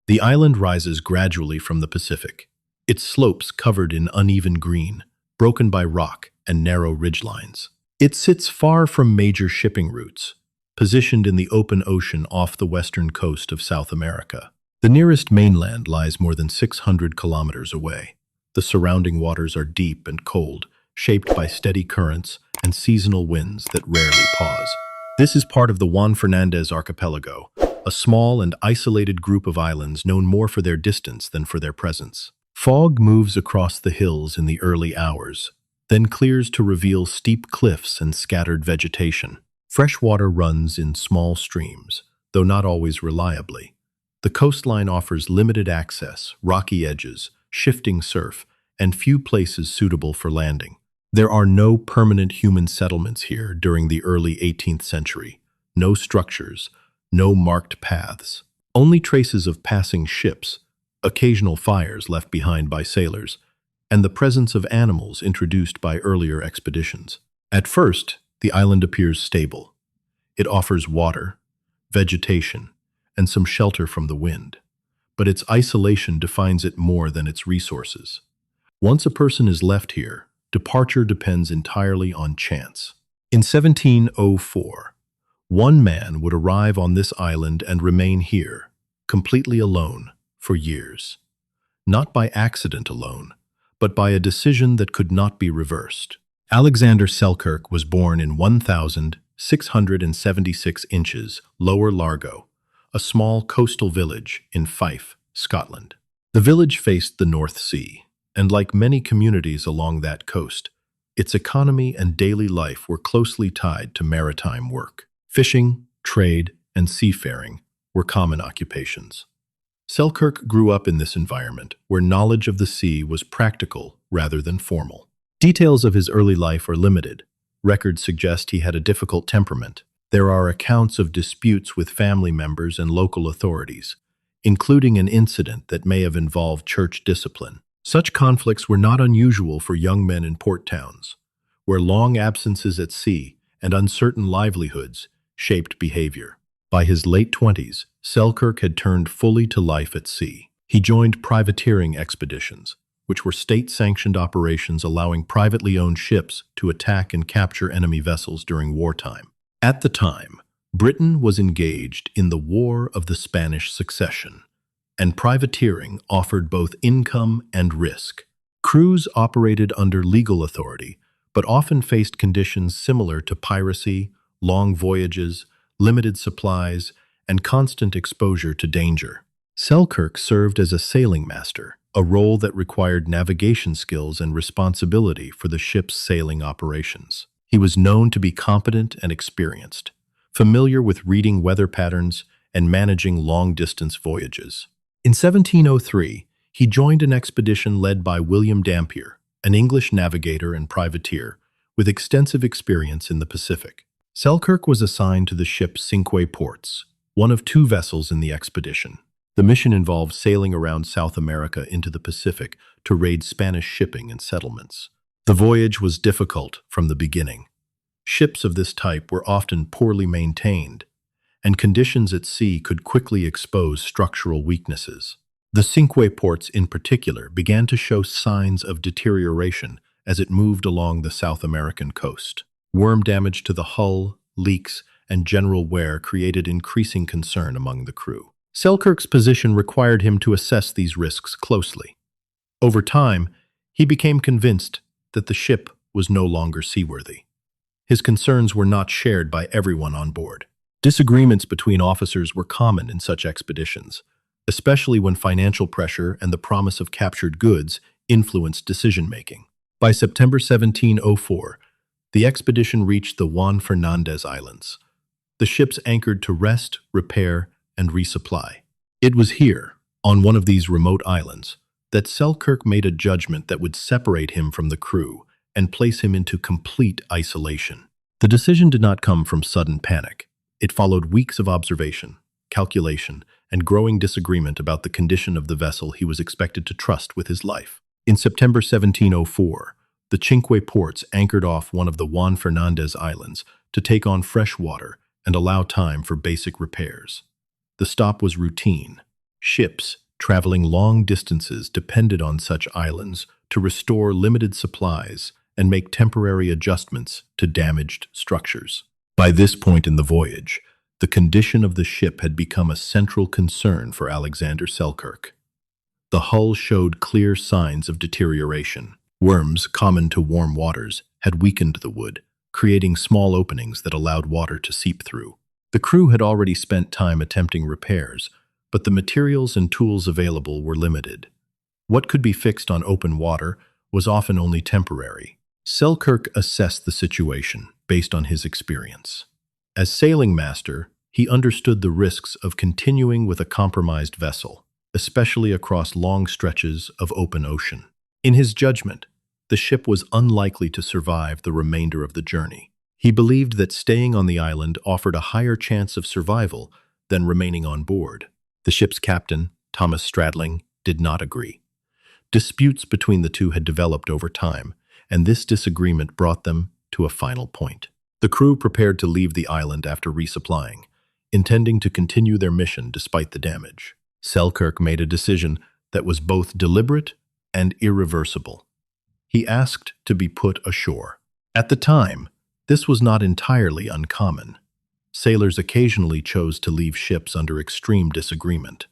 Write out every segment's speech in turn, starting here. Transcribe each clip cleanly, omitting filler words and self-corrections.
The island rises gradually from the Pacific, its slopes covered in uneven green, broken by rock and narrow ridgelines. It sits far from major shipping routes, positioned in the open ocean off the western coast of South America. The nearest mainland lies more than 600 kilometers away. The surrounding waters are deep and cold, shaped by steady currents and seasonal winds that rarely pause. This is part of the Juan Fernandez archipelago, a small and isolated group of islands known more for their distance than for their presence. Fog moves across the hills in the early hours, then clears to reveal steep cliffs and scattered vegetation. Fresh water runs in small streams, though not always reliably. The coastline offers limited access, rocky edges, shifting surf, and few places suitable for landing. There are no permanent human settlements here during the early 18th century, no structures, no marked paths. Only traces of passing ships, occasional fires left behind by sailors, and the presence of animals introduced by earlier expeditions. At first, the island appears stable. It offers water, vegetation, and some shelter from the wind. But its isolation defines it more than its resources. Once a person is left here, departure depends entirely on chance. In 1704, one man would arrive on this island and remain here, completely alone, for years. Not by accident alone, but by a decision that could not be reversed. Alexander Selkirk was born in 1,676 inches, Lower Largo, a small coastal village in Fife, Scotland. The village faced the North Sea, and like many communities along that coast, its economy and daily life were closely tied to maritime work. Fishing, trade, and seafaring were common occupations. Selkirk grew up in this environment where knowledge of the sea was practical rather than formal. Details of his early life are limited. Records suggest he had a difficult temperament. There are accounts of disputes with family members and local authorities, including an incident that may have involved church discipline. Such conflicts were not unusual for young men in port towns, where long absences at sea and uncertain livelihoods shaped behavior. By his late 20s, Selkirk had turned fully to life at sea. He joined privateering expeditions, which were state-sanctioned operations allowing privately owned ships to attack and capture enemy vessels during wartime. At the time, Britain was engaged in the War of the Spanish Succession, and privateering offered both income and risk. Crews operated under legal authority, but often faced conditions similar to piracy, long voyages, limited supplies, and constant exposure to danger. Selkirk served as a sailing master, a role that required navigation skills and responsibility for the ship's sailing operations. He was known to be competent and experienced, familiar with reading weather patterns and managing long-distance voyages. In 1703, he joined an expedition led by William Dampier, an English navigator and privateer with extensive experience in the Pacific. Selkirk was assigned to the ship Cinque Ports, one of two vessels in the expedition. The mission involved sailing around South America into the Pacific to raid Spanish shipping and settlements. The voyage was difficult from the beginning. Ships of this type were often poorly maintained, and conditions at sea could quickly expose structural weaknesses. The Cinque Ports in particular began to show signs of deterioration as it moved along the South American coast. Worm damage to the hull, leaks, and general wear created increasing concern among the crew. Selkirk's position required him to assess these risks closely. Over time, he became convinced that the ship was no longer seaworthy. His concerns were not shared by everyone on board. Disagreements between officers were common in such expeditions, especially when financial pressure and the promise of captured goods influenced decision-making. By September 1704, the expedition reached the Juan Fernandez Islands. The ships anchored to rest, repair, and resupply. It was here, on one of these remote islands, that Selkirk made a judgment that would separate him from the crew and place him into complete isolation. The decision did not come from sudden panic. It followed weeks of observation, calculation, and growing disagreement about the condition of the vessel he was expected to trust with his life. In September 1704, the Cinque Ports anchored off one of the Juan Fernandez Islands to take on fresh water and allow time for basic repairs. The stop was routine. Ships traveling long distances depended on such islands to restore limited supplies and make temporary adjustments to damaged structures. By this point in the voyage, the condition of the ship had become a central concern for Alexander Selkirk. The hull showed clear signs of deterioration. Worms, common to warm waters, had weakened the wood, creating small openings that allowed water to seep through. The crew had already spent time attempting repairs, but the materials and tools available were limited. What could be fixed on open water was often only temporary. Selkirk assessed the situation based on his experience. As sailing master, he understood the risks of continuing with a compromised vessel, especially across long stretches of open ocean. In his judgment, the ship was unlikely to survive the remainder of the journey. He believed that staying on the island offered a higher chance of survival than remaining on board. The ship's captain, Thomas Stradling, did not agree. Disputes between the two had developed over time, and this disagreement brought them to a final point. The crew prepared to leave the island after resupplying, intending to continue their mission despite the damage. Selkirk made a decision that was both deliberate and irreversible. He asked to be put ashore. At the time, this was not entirely uncommon. Sailors occasionally chose to leave ships under extreme disagreement,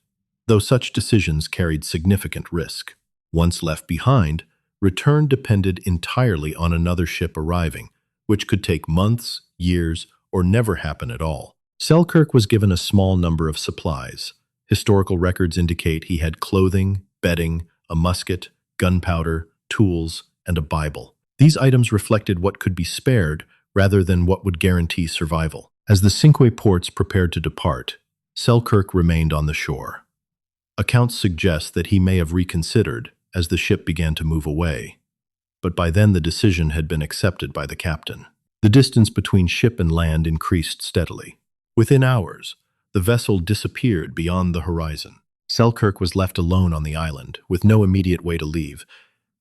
though such decisions carried significant risk. Once left behind, return depended entirely on another ship arriving, which could take months, years, or never happen at all. Selkirk was given a small number of supplies. Historical records indicate he had clothing, bedding, a musket, gunpowder, tools, and a Bible. These items reflected what could be spared rather than what would guarantee survival. As the Cinque Ports prepared to depart, Selkirk remained on the shore. Accounts suggest that he may have reconsidered as the ship began to move away, but by then the decision had been accepted by the captain. The distance between ship and land increased steadily. Within hours, the vessel disappeared beyond the horizon. Selkirk was left alone on the island, with no immediate way to leave,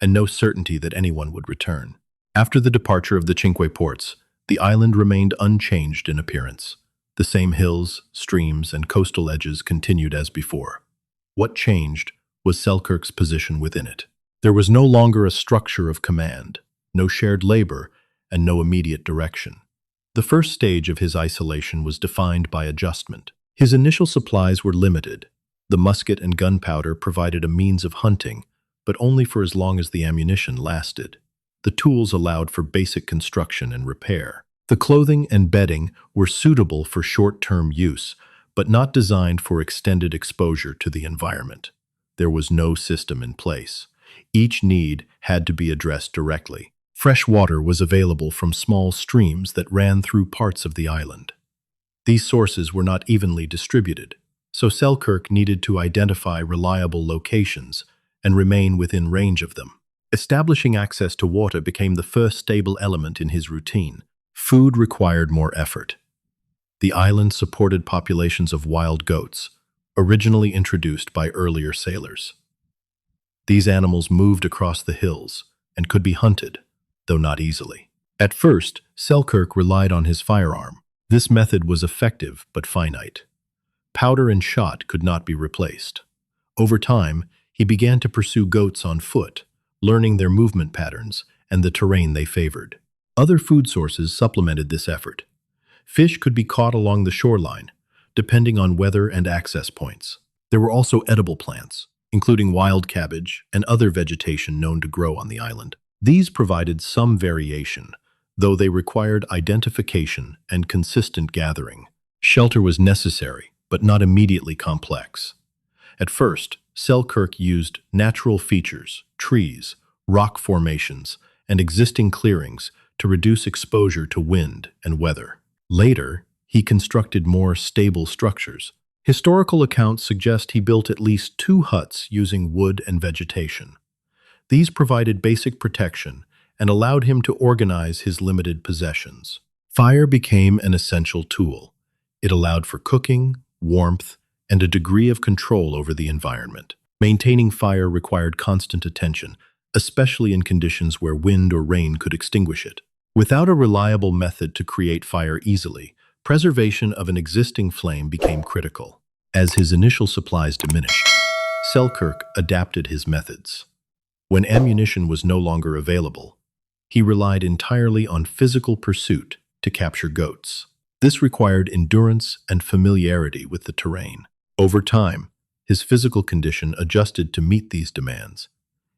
and no certainty that anyone would return. After the departure of the Cinque Ports, the island remained unchanged in appearance. The same hills, streams, and coastal edges continued as before. What changed was Selkirk's position within it. There was no longer a structure of command, no shared labor, and no immediate direction. The first stage of his isolation was defined by adjustment. His initial supplies were limited. The musket and gunpowder provided a means of hunting, but only for as long as the ammunition lasted. The tools allowed for basic construction and repair. The clothing and bedding were suitable for short-term use, but not designed for extended exposure to the environment. There was no system in place. Each need had to be addressed directly. Fresh water was available from small streams that ran through parts of the island. These sources were not evenly distributed, so Selkirk needed to identify reliable locations and remain within range of them. Establishing access to water became the first stable element in his routine. Food required more effort. The island supported populations of wild goats, originally introduced by earlier sailors. These animals moved across the hills and could be hunted, though not easily. At first, Selkirk relied on his firearm. This method was effective but finite. Powder and shot could not be replaced. Over time, he began to pursue goats on foot, learning their movement patterns and the terrain they favored. Other food sources supplemented this effort. Fish could be caught along the shoreline, depending on weather and access points. There were also edible plants, including wild cabbage and other vegetation known to grow on the island. These provided some variation, though they required identification and consistent gathering. Shelter was necessary, but not immediately complex. At first, Selkirk used natural features, trees, rock formations, and existing clearings to reduce exposure to wind and weather. Later, he constructed more stable structures. Historical accounts suggest he built at least 2 huts using wood and vegetation. These provided basic protection and allowed him to organize his limited possessions. Fire became an essential tool. It allowed for cooking, warmth, and a degree of control over the environment. Maintaining fire required constant attention, especially in conditions where wind or rain could extinguish it. Without a reliable method to create fire easily, preservation of an existing flame became critical. As his initial supplies diminished, Selkirk adapted his methods. When ammunition was no longer available, he relied entirely on physical pursuit to capture goats. This required endurance and familiarity with the terrain. Over time, his physical condition adjusted to meet these demands.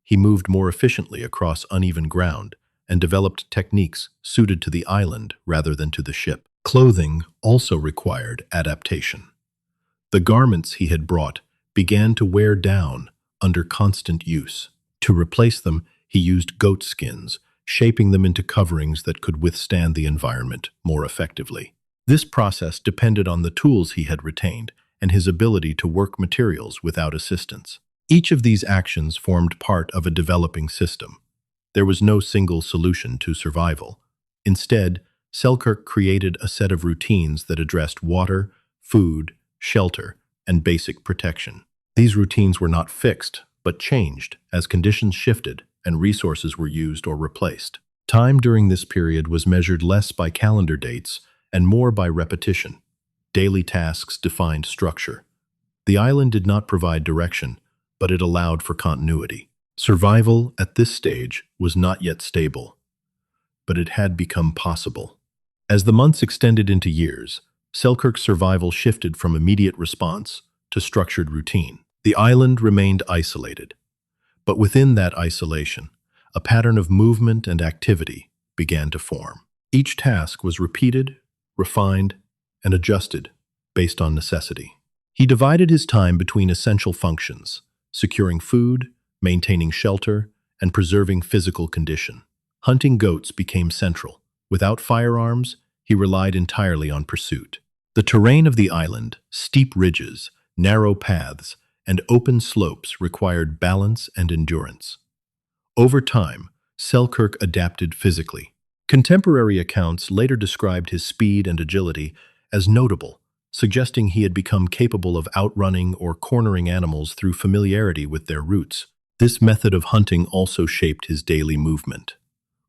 He moved more efficiently across uneven ground and developed techniques suited to the island rather than to the ship. Clothing also required adaptation. The garments he had brought began to wear down under constant use. To replace them, he used goat skins, shaping them into coverings that could withstand the environment more effectively. This process depended on the tools he had retained and his ability to work materials without assistance. Each of these actions formed part of a developing system. There was no single solution to survival. Instead, Selkirk created a set of routines that addressed water, food, shelter, and basic protection. These routines were not fixed, but changed as conditions shifted and resources were used or replaced. Time during this period was measured less by calendar dates and more by repetition. Daily tasks defined structure. The island did not provide direction, but it allowed for continuity. Survival at this stage was not yet stable, but it had become possible. As the months extended into years, Selkirk's survival shifted from immediate response to structured routine. The island remained isolated, but within that isolation, a pattern of movement and activity began to form. Each task was repeated, refined, and adjusted based on necessity. He divided his time between essential functions, securing food, maintaining shelter, and preserving physical condition. Hunting goats became central. Without firearms, he relied entirely on pursuit. The terrain of the island, steep ridges, narrow paths, and open slopes required balance and endurance. Over time, Selkirk adapted physically. Contemporary accounts later described his speed and agility as notable, suggesting he had become capable of outrunning or cornering animals through familiarity with their routes. This method of hunting also shaped his daily movement.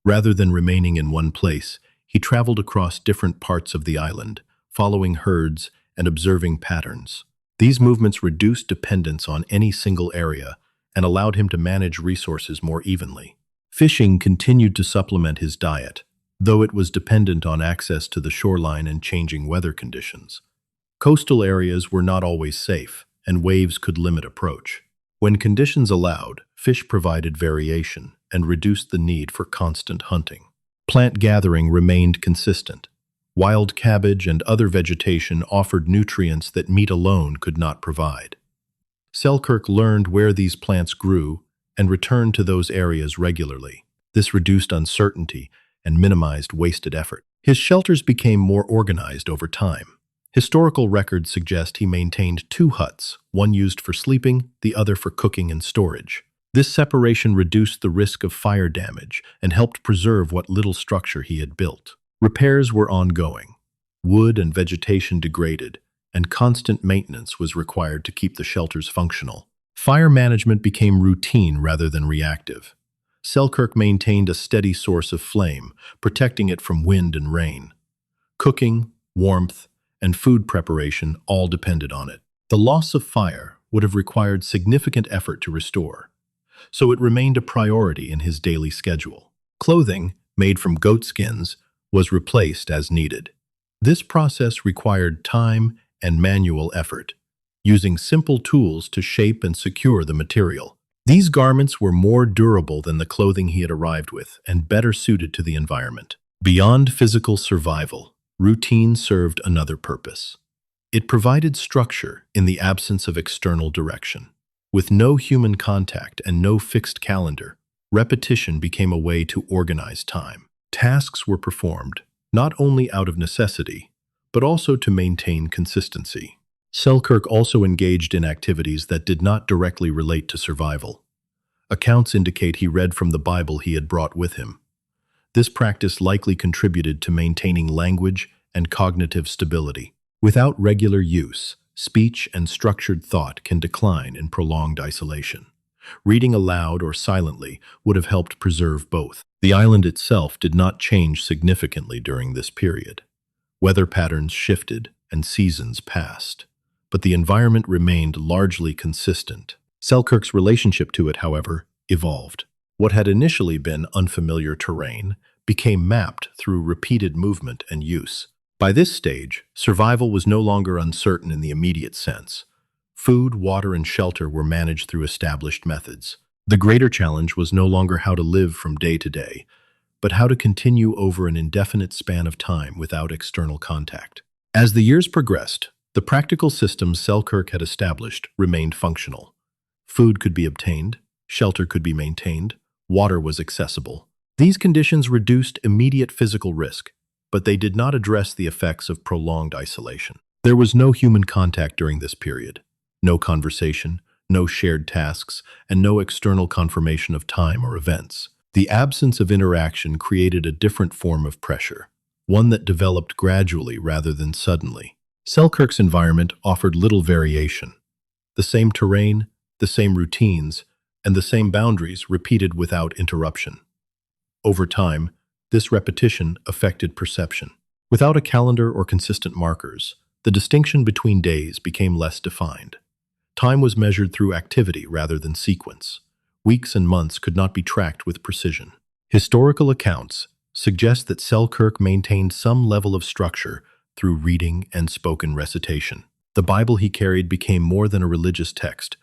Rather than remaining in one place, he traveled across different parts of the island, following herds and observing patterns. These movements reduced dependence on any single area and allowed him to manage resources more evenly. Fishing continued to supplement his diet, though it was dependent on access to the shoreline and changing weather conditions. Coastal areas were not always safe, and waves could limit approach. When conditions allowed, fish provided variation and reduced the need for constant hunting. Plant gathering remained consistent. Wild cabbage and other vegetation offered nutrients that meat alone could not provide. Selkirk learned where these plants grew and returned to those areas regularly. This reduced uncertainty and minimized wasted effort. His shelters became more organized over time. Historical records suggest he maintained 2 huts, one used for sleeping, the other for cooking and storage. This separation reduced the risk of fire damage and helped preserve what little structure he had built. Repairs were ongoing. Wood and vegetation degraded, and constant maintenance was required to keep the shelters functional. Fire management became routine rather than reactive. Selkirk maintained a steady source of flame, protecting it from wind and rain. Cooking, warmth, and food preparation all depended on it. The loss of fire would have required significant effort to restore, so it remained a priority in his daily schedule. Clothing, made from goat skins, was replaced as needed. This process required time and manual effort, using simple tools to shape and secure the material. These garments were more durable than the clothing he had arrived with and better suited to the environment. Beyond physical survival, routine served another purpose. It provided structure in the absence of external direction. With no human contact and no fixed calendar, repetition became a way to organize time. Tasks were performed, not only out of necessity, but also to maintain consistency. Selkirk also engaged in activities that did not directly relate to survival. Accounts indicate he read from the Bible he had brought with him. This practice likely contributed to maintaining language and cognitive stability. Without regular use, speech and structured thought can decline in prolonged isolation. Reading aloud or silently would have helped preserve both. The island itself did not change significantly during this period. Weather patterns shifted and seasons passed, but the environment remained largely consistent. Selkirk's relationship to it, however, evolved. What had initially been unfamiliar terrain became mapped through repeated movement and use. By this stage, survival was no longer uncertain in the immediate sense. Food, water, and shelter were managed through established methods. The greater challenge was no longer how to live from day to day, but how to continue over an indefinite span of time without external contact. As the years progressed, the practical systems Selkirk had established remained functional. Food could be obtained, shelter could be maintained, water was accessible. These conditions reduced immediate physical risk, but they did not address the effects of prolonged isolation. There was no human contact during this period, no conversation, no shared tasks, and no external confirmation of time or events. The absence of interaction created a different form of pressure, one that developed gradually rather than suddenly. Selkirk's environment offered little variation. The same terrain, the same routines, and the same boundaries repeated without interruption. Over time, this repetition affected perception. Without a calendar or consistent markers, the distinction between days became less defined. Time was measured through activity rather than sequence. Weeks and months could not be tracked with precision. Historical accounts suggest that Selkirk maintained some level of structure through reading and spoken recitation. The Bible he carried became more than a religious text.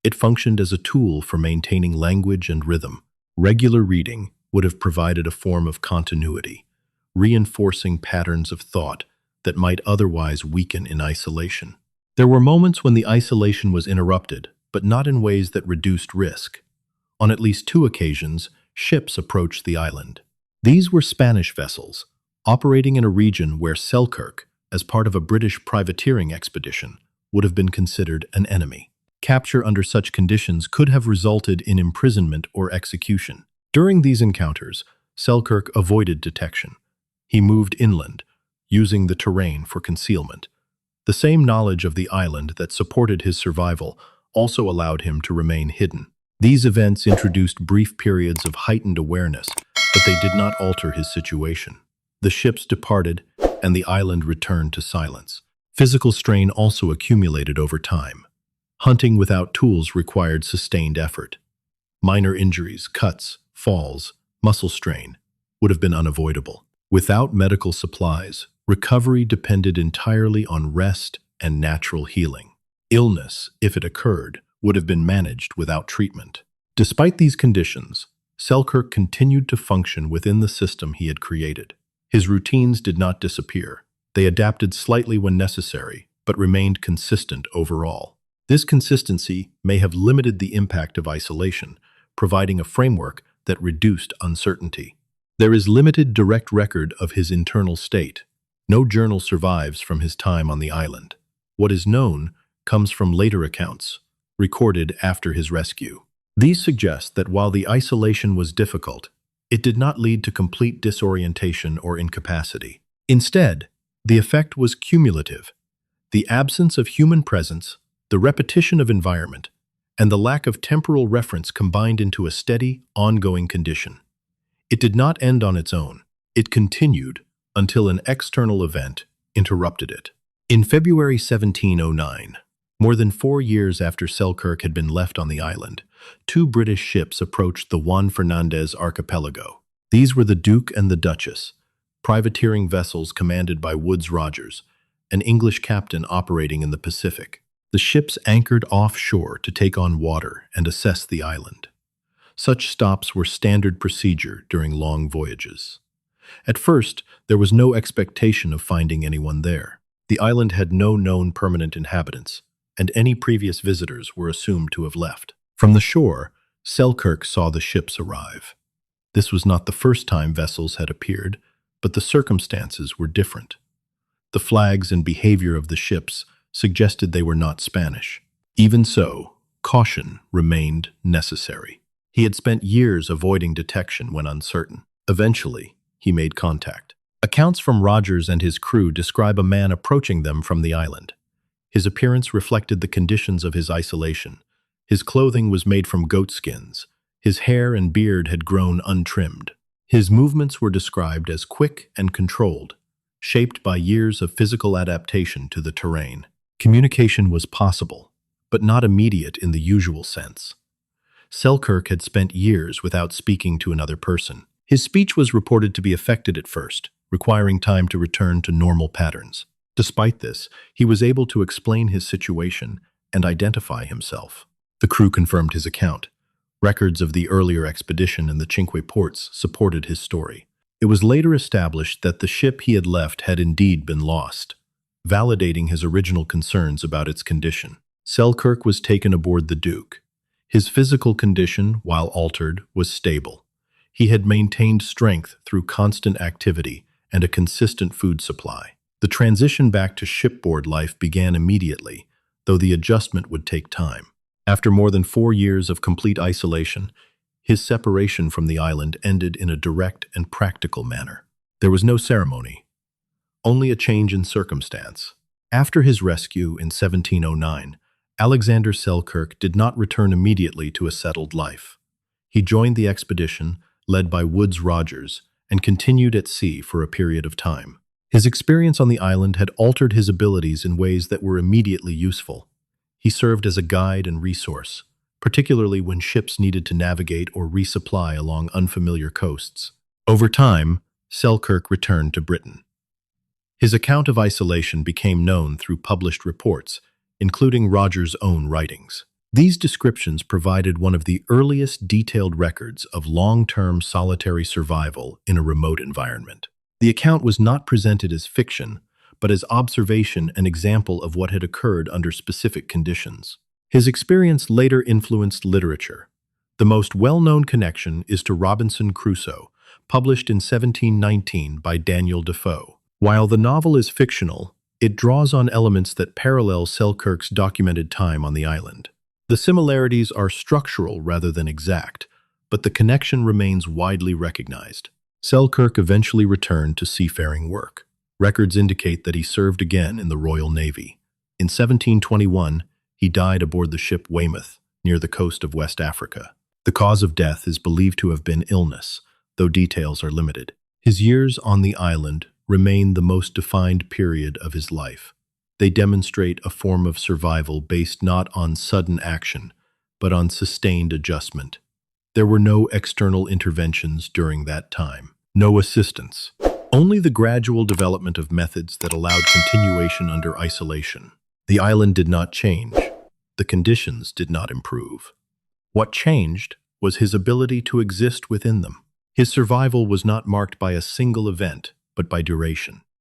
It functioned as a tool for maintaining language and rhythm. Regular reading would have provided a form of continuity, reinforcing patterns of thought that might otherwise weaken in isolation. There were moments when the isolation was interrupted, but not in ways that reduced risk. On at least 2 occasions, ships approached the island. These were Spanish vessels, operating in a region where Selkirk, as part of a British privateering expedition, would have been considered an enemy. Capture under such conditions could have resulted in imprisonment or execution. During these encounters, Selkirk avoided detection. He moved inland, using the terrain for concealment. The same knowledge of the island that supported his survival also allowed him to remain hidden. These events introduced brief periods of heightened awareness, but they did not alter his situation. The ships departed, and the island returned to silence. Physical strain also accumulated over time. Hunting without tools required sustained effort. Minor injuries, cuts, falls, muscle strain would have been unavoidable. Without medical supplies, recovery depended entirely on rest and natural healing. Illness, if it occurred, would have been managed without treatment. Despite these conditions, Selkirk continued to function within the system he had created. His routines did not disappear. They adapted slightly when necessary, but remained consistent overall. This consistency may have limited the impact of isolation, providing a framework that reduced uncertainty. There is limited direct record of his internal state. No journal survives from his time on the island. What is known comes from later accounts, recorded after his rescue. These suggest that while the isolation was difficult, it did not lead to complete disorientation or incapacity. Instead, the effect was cumulative. The absence of human presence, the repetition of environment, and the lack of temporal reference combined into a steady, ongoing condition. It did not end on its own. It continued until an external event interrupted it. In February 1709, more than 4 years after Selkirk had been left on the island, 2 British ships approached the Juan Fernandez archipelago. These were the Duke and the Duchess, privateering vessels commanded by Woodes Rogers, an English captain operating in the Pacific. The ships anchored offshore to take on water and assess the island. Such stops were standard procedure during long voyages. At first, there was no expectation of finding anyone there. The island had no known permanent inhabitants, and any previous visitors were assumed to have left. From the shore, Selkirk saw the ships arrive. This was not the first time vessels had appeared, but the circumstances were different. The flags and behavior of the ships suggested they were not Spanish. Even so, caution remained necessary. He had spent years avoiding detection when uncertain. Eventually, he made contact. Accounts from Rogers and his crew describe a man approaching them from the island. His appearance reflected the conditions of his isolation. His clothing was made from goat skins. His hair and beard had grown untrimmed. His movements were described as quick and controlled, shaped by years of physical adaptation to the terrain. Communication was possible, but not immediate in the usual sense. Selkirk had spent years without speaking to another person. His speech was reported to be affected at first, requiring time to return to normal patterns. Despite this, he was able to explain his situation and identify himself. The crew confirmed his account. Records of the earlier expedition in the Cinque Ports supported his story. It was later established that the ship he had left had indeed been lost, validating his original concerns about its condition. Selkirk was taken aboard the Duke. His physical condition, while altered, was stable. He had maintained strength through constant activity and a consistent food supply. The transition back to shipboard life began immediately, though the adjustment would take time. After more than 4 years of complete isolation, his separation from the island ended in a direct and practical manner. There was no ceremony, only a change in circumstance. After his rescue in 1709, Alexander Selkirk did not return immediately to a settled life. He joined the expedition, led by Woodes Rogers, and continued at sea for a period of time. His experience on the island had altered his abilities in ways that were immediately useful. He served as a guide and resource, particularly when ships needed to navigate or resupply along unfamiliar coasts. Over time, Selkirk returned to Britain. His account of isolation became known through published reports, including Rogers' own writings. These descriptions provided one of the earliest detailed records of long-term solitary survival in a remote environment. The account was not presented as fiction, but as observation and example of what had occurred under specific conditions. His experience later influenced literature. The most well-known connection is to Robinson Crusoe, published in 1719 by Daniel Defoe. While the novel is fictional, it draws on elements that parallel Selkirk's documented time on the island. The similarities are structural rather than exact, but the connection remains widely recognized. Selkirk eventually returned to seafaring work. Records indicate that he served again in the Royal Navy. In 1721, he died aboard the ship Weymouth, near the coast of West Africa. The cause of death is believed to have been illness, though details are limited. His years on the island remain the most defined period of his life. They demonstrate a form of survival based not on sudden action, but on sustained adjustment. There were no external interventions during that time, no assistance, only the gradual development of methods that allowed continuation under isolation. The island did not change. The conditions did not improve. What changed was his ability to exist within them. His survival was not marked by a single event, but by duration.